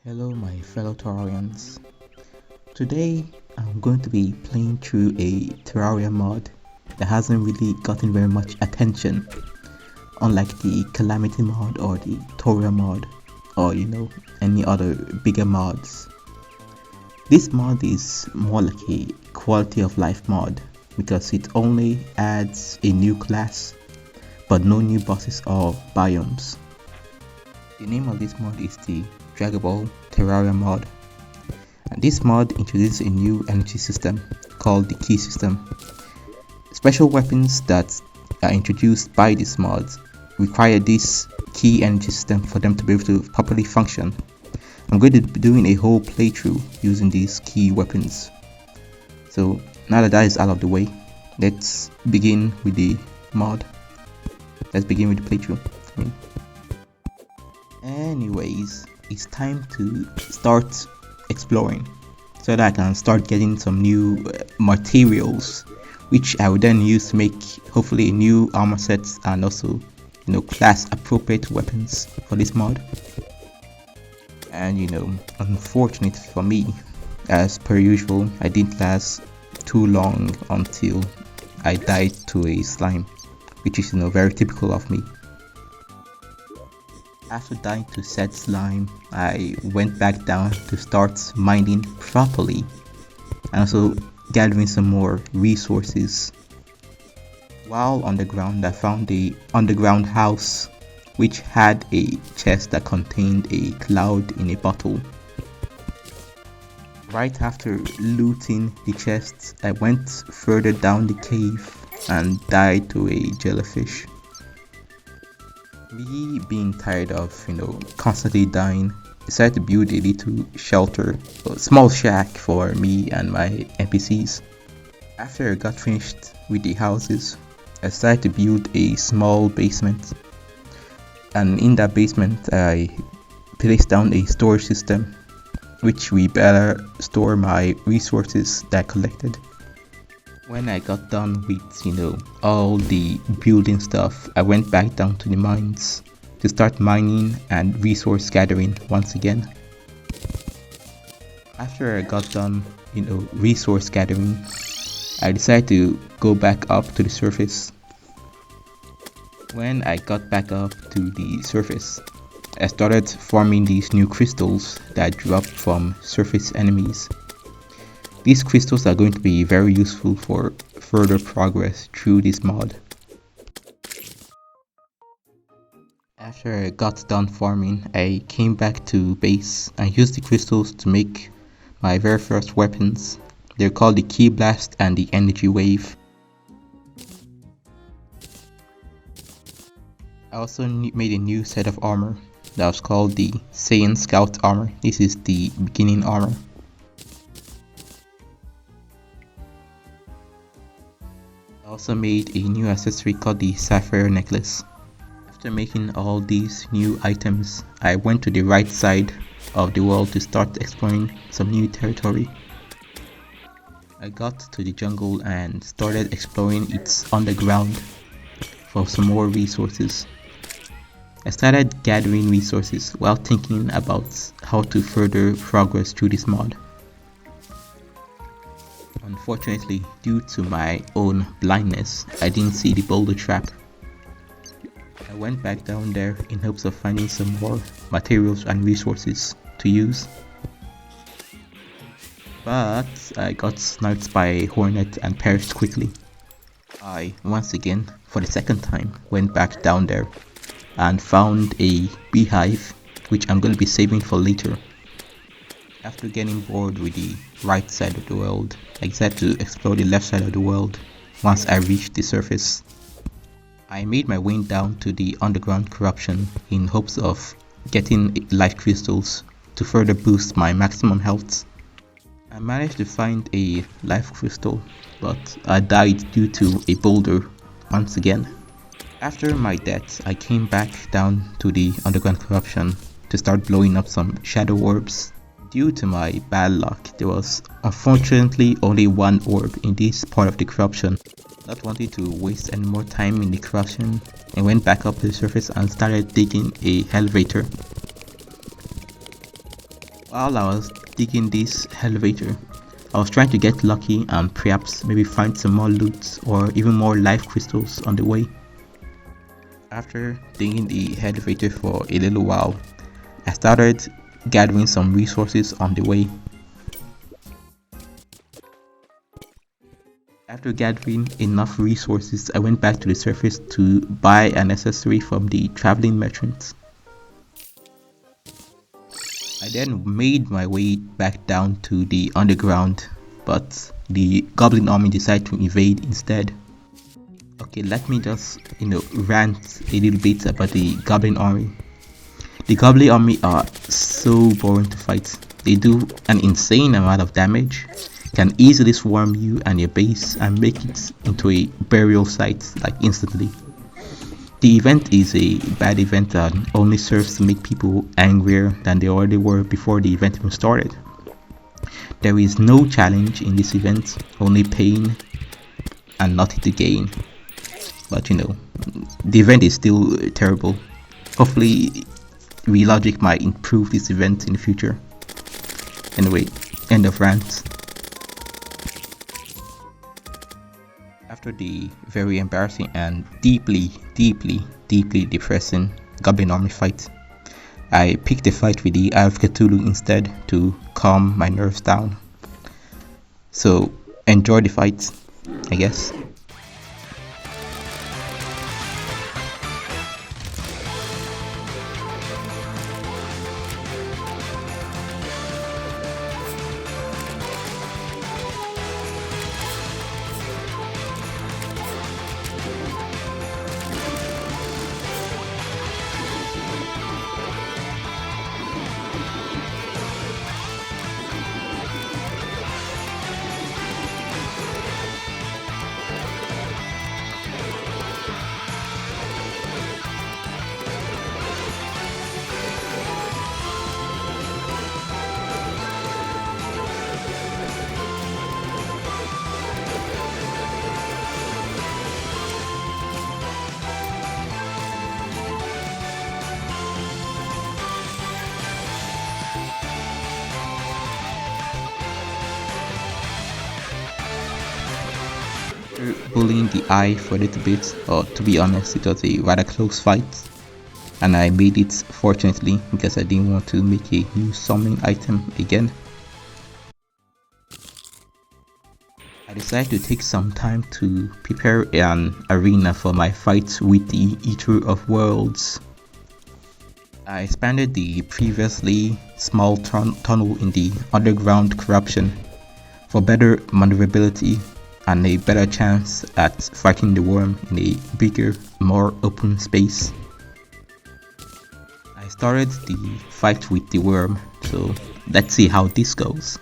Hello my fellow Terrarians. Today I'm going to be playing through a Terraria mod that hasn't really gotten very much attention, unlike the Calamity mod or the Toria mod or any other bigger mods. This mod is more like a quality of life mod because it only adds a new class but no new bosses or biomes. The name of this mod is the Dragon Ball Terraria mod, and this mod introduces a new energy system called the key system. Special weapons that are introduced by this mod require this key energy system for them to be able to properly function. I'm going to be doing a whole playthrough using these key weapons. So now that is out of the way, let's begin with the mod. Let's begin with the playthrough. Anyways, it's time to start exploring so that I can start getting some new materials, which I will then use to make hopefully new armor sets and also class appropriate weapons for this mod. And unfortunately for me, as per usual, I didn't last too long until I died to a slime, which is very typical of me. After dying to said slime, I went back down to start mining properly and also gathering some more resources. While on the ground, I found the underground house which had a chest that contained a cloud in a bottle. Right after looting the chest, I went further down the cave and died to a jellyfish. Me being tired of constantly dying, decided to build a little shelter, a small shack for me and my NPCs. After I got finished with the houses, I decided to build a small basement, and in that basement I placed down a storage system which we better store my resources that I collected. When I got done with all the building stuff, I went back down to the mines to start mining and resource gathering once again. After I got done resource gathering, I decided to go back up to the surface. When I got back up to the surface, I started farming these new crystals that drop from surface enemies. These crystals are going to be very useful for further progress through this mod. After I got done farming, I came back to base and used the crystals to make my very first weapons. They're called the Key Blast and the Energy Wave. I also made a new set of armor that was called the Saiyan Scout armor. This is the beginning armor. I also made a new accessory called the Sapphire Necklace. After making all these new items, I went to the right side of the world to start exploring some new territory. I got to the jungle and started exploring its underground for some more resources. I started gathering resources while thinking about how to further progress through this mod. Unfortunately, due to my own blindness, I didn't see the boulder trap. I went back down there in hopes of finding some more materials and resources to use. But I got sniped by a hornet and perished quickly. I, once again, for the second time, went back down there and found a beehive, which I'm going to be saving for later. After getting bored with the right side of the world, I decided to explore the left side of the world once I reached the surface. I made my way down to the underground corruption in hopes of getting life crystals to further boost my maximum health. I managed to find a life crystal, but I died due to a boulder once again. After my death, I came back down to the underground corruption to start blowing up some shadow orbs. Due to my bad luck, there was unfortunately only one orb in this part of the corruption. Not wanting to waste any more time in the corruption, I went back up to the surface and started digging a elevator. While I was digging this elevator, I was trying to get lucky and perhaps maybe find some more loot or even more life crystals on the way. After digging the elevator for a little while, I started gathering some resources on the way. After gathering enough resources, I went back to the surface to buy an accessory from the traveling merchants. I then made my way back down to the underground, but the goblin army decided to invade instead. Okay, let me just, rant a little bit about the goblin army. The goblin army are so boring to fight. They do an insane amount of damage, can easily swarm you and your base and make it into a burial site like instantly. The event is a bad event that only serves to make people angrier than they already were before the event even started. There is no challenge in this event, only pain and nothing to gain. But the event is still terrible. Hopefully, Relogic might improve this event in the future. Anyway, end of rant. After the very embarrassing and deeply depressing Goblin Army fight, I picked a fight with the Eye of Cthulhu instead to calm my nerves down. So enjoy the fight, I guess. Bullying the eye for a little bit, or to be honest, it was a rather close fight, and I made it fortunately because I didn't want to make a new summoning item again. I decided to take some time to prepare an arena for my fight with the Eater of Worlds. I expanded the previously small tunnel in the underground corruption for better maneuverability and a better chance at fighting the worm in a bigger, more open space. I started the fight with the worm, so let's see how this goes.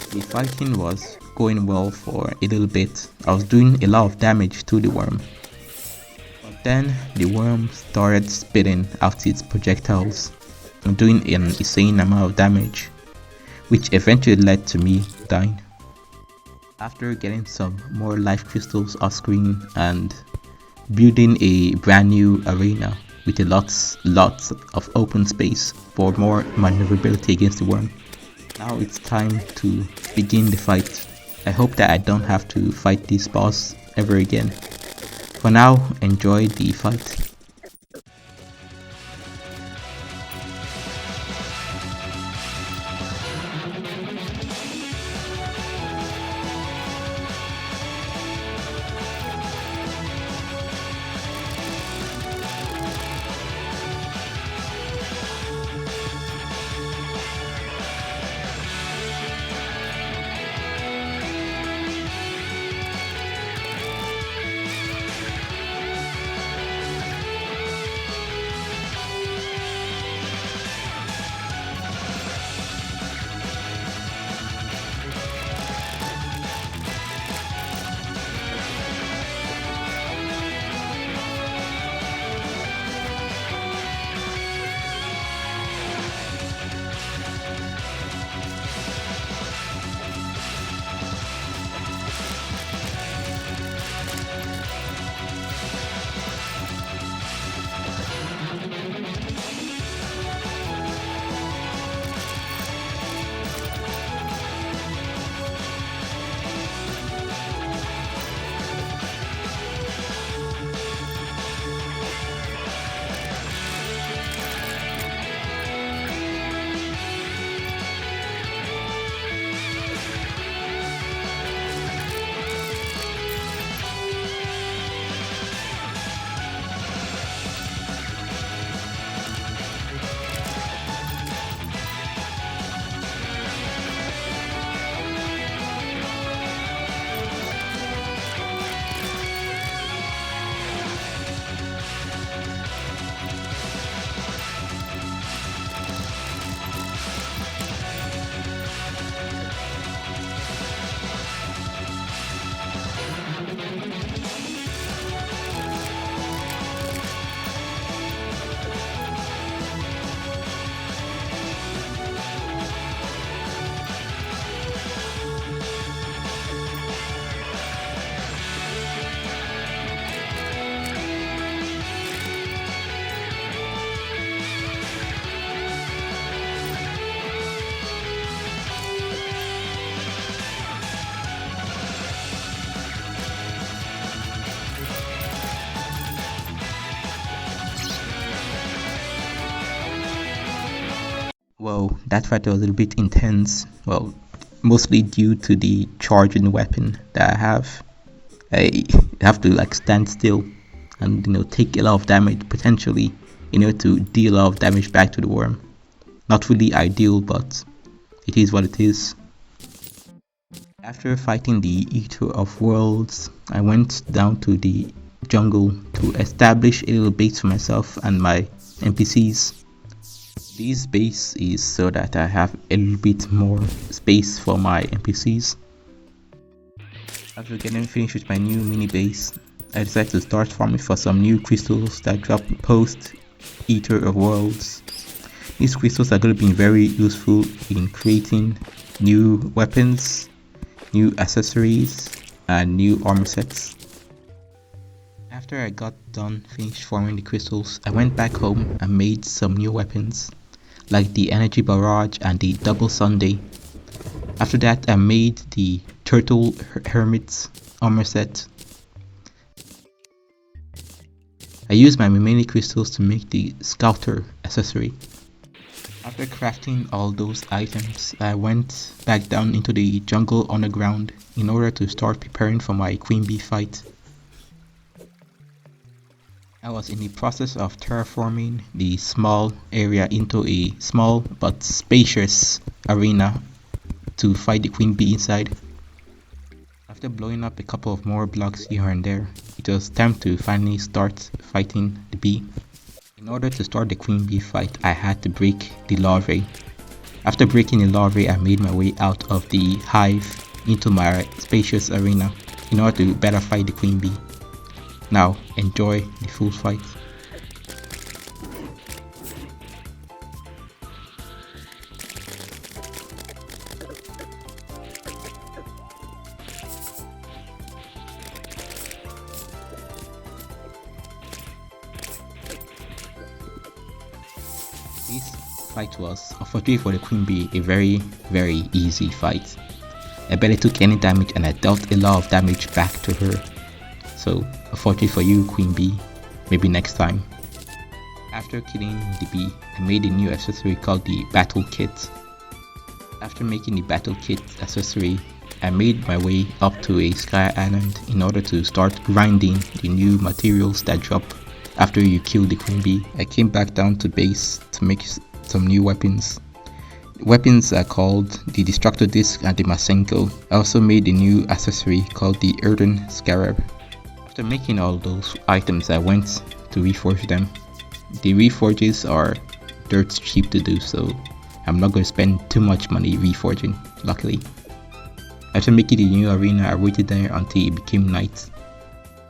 The fighting was going well for a little bit. I was doing a lot of damage to the worm. But then the worm started spitting out its projectiles and doing an insane amount of damage, which eventually led to me dying. After getting some more life crystals off screen and building a brand new arena with a lots of open space for more maneuverability against the worm, now it's time to begin the fight. I hope that I don't have to fight this boss ever again. For now, enjoy the fight. Well, that fight was a little bit intense. Well, mostly due to the charging weapon that I have. I have to like stand still and take a lot of damage potentially, to deal a lot of damage back to the worm. Not really ideal, but it is what it is. After fighting the Eater of Worlds, I went down to the jungle to establish a little base for myself and my NPCs. This base is so that I have a little bit more space for my NPCs. After getting finished with my new mini base, I decided to start farming for some new crystals that drop post Eater of Worlds. These crystals are going to be very useful in creating new weapons, new accessories, and new armor sets. After I got done finished farming the crystals, I went back home and made some new weapons, like the energy barrage and the double sundae. After that, I made the turtle hermit armor set. I used my remaining crystals to make the scouter accessory. After crafting all those items, I went back down into the jungle underground in order to start preparing for my queen bee fight. I was in the process of terraforming the small area into a small but spacious arena to fight the queen bee inside. After blowing up a couple of more blocks here and there, it was time to finally start fighting the bee. In order to start the queen bee fight, I had to break the larvae. After breaking the larvae, I made my way out of the hive into my spacious arena in order to better fight the queen bee. Now, enjoy the full fight. This fight was, unfortunately for the queen bee, a very easy fight. I barely took any damage and I dealt a lot of damage back to her. So, unfortunately for you, queen bee, maybe next time. After killing the bee, I made a new accessory called the battle kit. After making the battle kit accessory, I made my way up to a sky island in order to start grinding the new materials that drop after you kill the queen bee. I came back down to base to make some new weapons. Weapons are called the Destructor Disc and the Masenko. I also made a new accessory called the Earthen Scarab. After making all those items, I went to reforge them. The reforges are dirt cheap to do, so I'm not going to spend too much money reforging, luckily. After making the new arena, I waited there until it became night.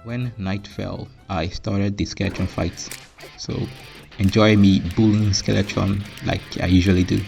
When night fell, I started the Skeletron fight, so enjoy me bullying Skeletron like I usually do.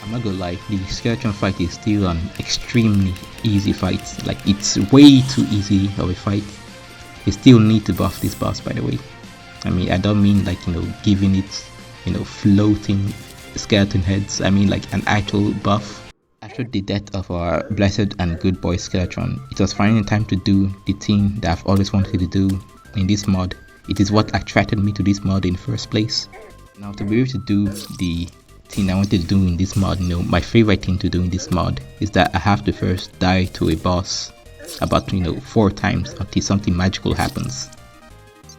I'm not gonna lie, the Skeletron fight is still an extremely easy fight. Like, it's way too easy of a fight. You still need to buff this boss, by the way. I mean, I don't mean like, giving it, floating skeleton heads. I mean like an actual buff. After the death of our blessed and good boy Skeletron, it was finally time to do the thing that I've always wanted to do in this mod. It is what attracted me to this mod in the first place. Now, to be able to do the thing I wanted to do in this mod, my favorite thing to do in this mod is that I have to first die to a boss about 4 times until something magical happens.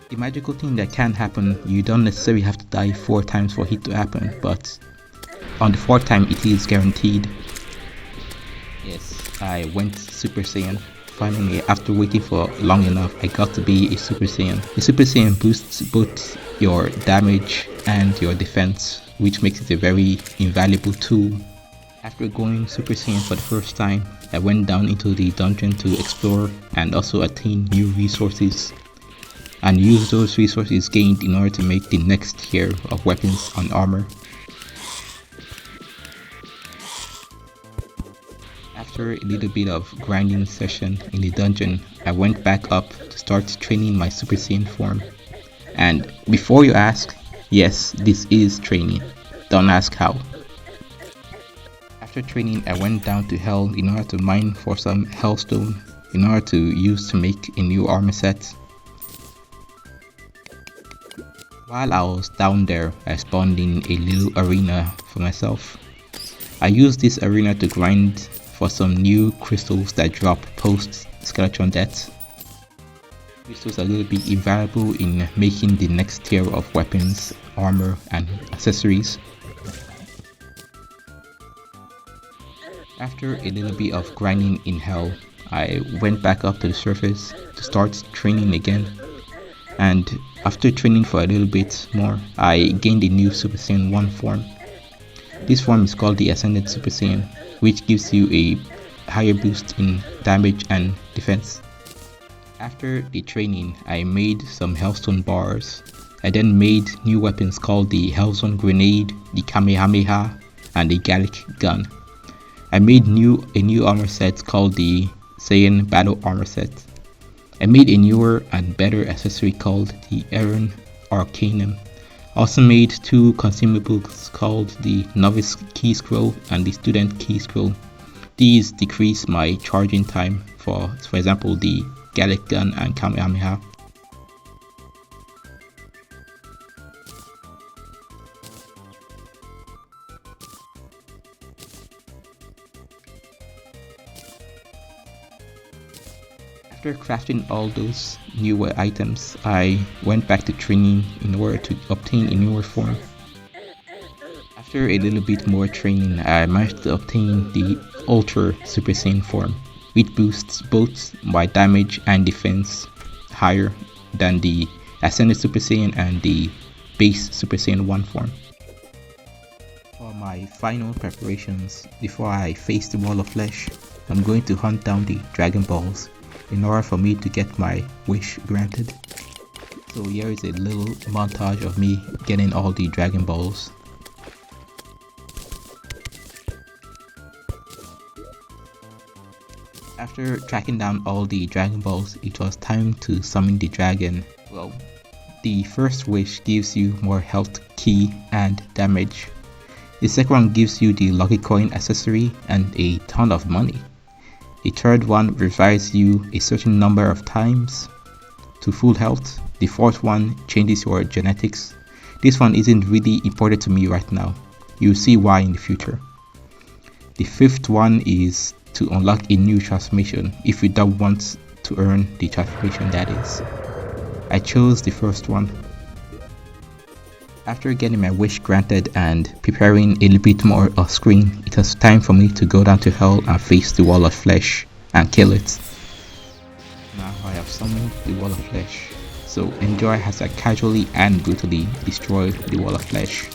The magical thing that can happen, you don't necessarily have to die 4 times for it to happen, but on the 4th time it is guaranteed. Yes, I went Super Saiyan. Finally, after waiting for long enough, I got to be a Super Saiyan. The Super Saiyan boosts both your damage and your defense which makes it a very invaluable tool. After going Super Saiyan for the first time, I went down into the dungeon to explore and also attain new resources, and use those resources gained in order to make the next tier of weapons and armor. After a little bit of grinding session in the dungeon, I went back up to start training my Super Saiyan form. And before you ask, yes, this is training. Don't ask how. After training, I went down to Hell in order to mine for some Hellstone in order to use to make a new armor set. While I was down there, I spawned in a little arena for myself. I used this arena to grind for some new crystals that drop post skeleton deaths. Crystals are a little bit invaluable in making the next tier of weapons, armor, and accessories. After a little bit of grinding in Hell, I went back up to the surface to start training again. And after training for a little bit more, I gained a new Super Saiyan 1 form. This form is called the Ascended Super Saiyan, which gives you a higher boost in damage and defense. After the training, I made some Hellstone bars. I then made new weapons called the Hellstone Grenade, the Kamehameha, and the Gallic Gun. I made a new armor set called the Saiyan Battle Armor Set. I made a newer and better accessory called the Aaron Arcanum. I also made two consumables called the Novice Key Scroll and the Student Key Scroll. These decrease my charging time for example, the Gallic Gun and Kamehameha. After crafting all those newer items, I went back to training in order to obtain a newer form. After a little bit more training, I managed to obtain the Ultra Super Saiyan form, which boosts both my damage and defense higher than the Ascended Super Saiyan and the base Super Saiyan 1 form. For my final preparations, before I face the Wall of Flesh, I'm going to hunt down the Dragon Balls in order for me to get my wish granted. So here is a little montage of me getting all the Dragon Balls. After tracking down all the Dragon Balls, it was time to summon the dragon. Well, the first wish gives you more health, ki, and damage. The second one gives you the Lucky Coin accessory and a ton of money. The third one revives you a certain number of times to full health. The fourth one changes your genetics. This one isn't really important to me right now. You'll see why in the future. The fifth one is to unlock a new transformation if you don't want to earn the transformation, that is. I chose the first one. After getting my wish granted and preparing a little bit more off screen, it was time for me to go down to Hell and face the Wall of Flesh and kill it. Now I have summoned the Wall of Flesh, so enjoy as I casually and brutally destroy the Wall of Flesh.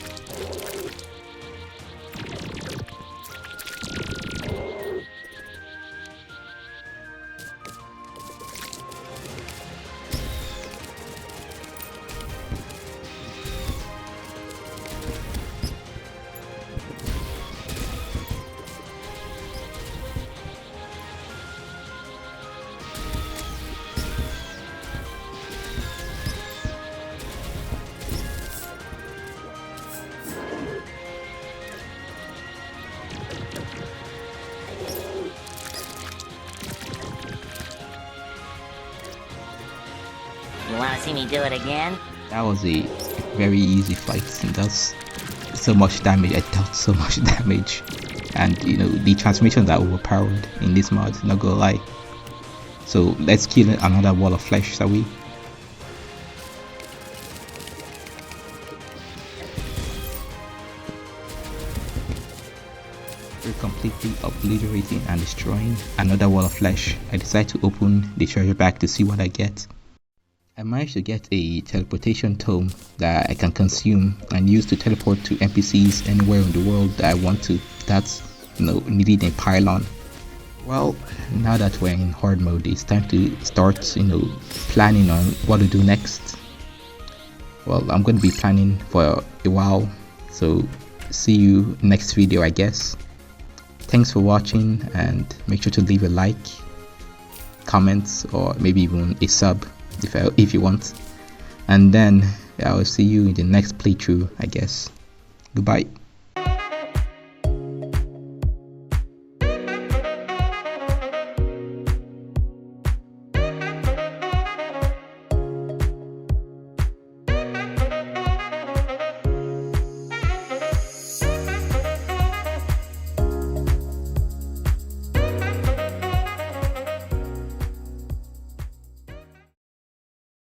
You wanna see me do it again? That was a very easy fight, and that's so much damage. I dealt so much damage, and you know the transformations are overpowered in this mod, not gonna lie. So let's kill another Wall of Flesh, shall we? After completely obliterating and destroying another Wall of Flesh, I decide to open the treasure bag to see what I get. I I managed to get a teleportation tome that I can consume and use to teleport to NPCs anywhere in the world that I want to. That's needing a pylon. Well, now that we're in horde mode, it's time to start planning on what to do next. Well, I'm going to be planning for a while, so see you next video, I guess. Thanks for watching, and make sure to leave a like, comments, or maybe even a sub if you want. And then I'll see you in the next playthrough, I guess. Goodbye.